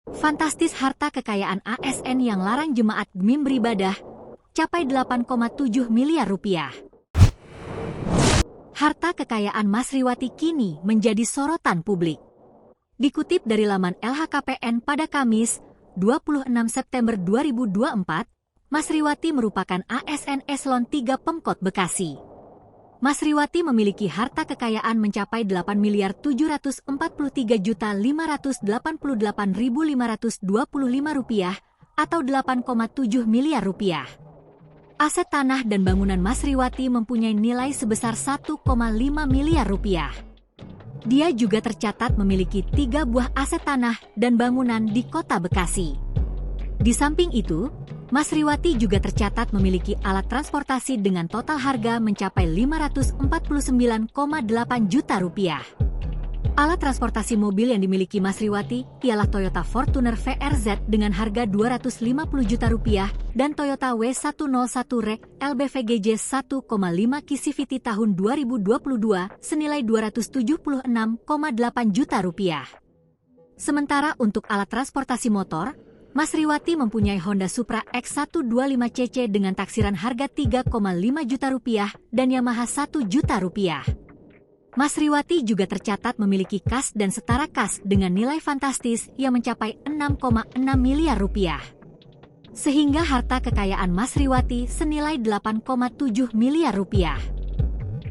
Fantastis harta kekayaan ASN yang larang jemaat GMIM beribadah, capai 8,7 miliar rupiah. Harta kekayaan Masriwati kini menjadi sorotan publik. Dikutip dari laman LHKPN pada Kamis, 26 September 2024, Masriwati merupakan ASN Eselon 3 Pemkot Bekasi. Masriwati memiliki harta kekayaan mencapai 8.743.588.525 rupiah atau 8,7 miliar rupiah. Aset tanah dan bangunan Masriwati mempunyai nilai sebesar 1,5 miliar rupiah. Dia juga tercatat memiliki 3 buah aset tanah dan bangunan di Kota Bekasi. Di samping itu, Masriwati juga tercatat memiliki alat transportasi dengan total harga mencapai 549,8 juta rupiah. Alat transportasi mobil yang dimiliki Masriwati ialah Toyota Fortuner VRZ dengan harga 250 juta rupiah dan Toyota W101 LBVGJ 1,5 Kicivity tahun 2022 senilai 276,8 juta rupiah. Sementara untuk alat transportasi motor, Masriwati mempunyai Honda Supra X125cc dengan taksiran harga 3,5 juta rupiah dan Yamaha 1 juta rupiah. Masriwati juga tercatat memiliki kas dan setara kas dengan nilai fantastis yang mencapai 6,6 miliar rupiah. Sehingga harta kekayaan Masriwati senilai 8,7 miliar rupiah.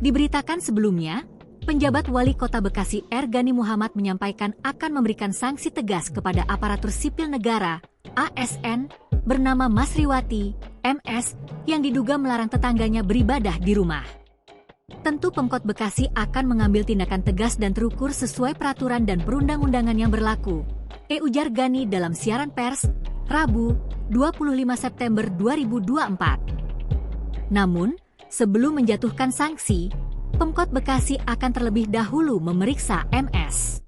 Diberitakan sebelumnya, penjabat Wali Kota Bekasi R. Gani Muhammad menyampaikan akan memberikan sanksi tegas kepada aparatur sipil negara ASN bernama Masriwati MS yang diduga melarang tetangganya beribadah di rumah. Tentu Pemkot Bekasi akan mengambil tindakan tegas dan terukur sesuai peraturan dan perundang-undangan yang berlaku, ujar Gani dalam siaran pers Rabu 25 September 2024. Namun, sebelum menjatuhkan sanksi, Pemkot Bekasi akan terlebih dahulu memeriksa MS.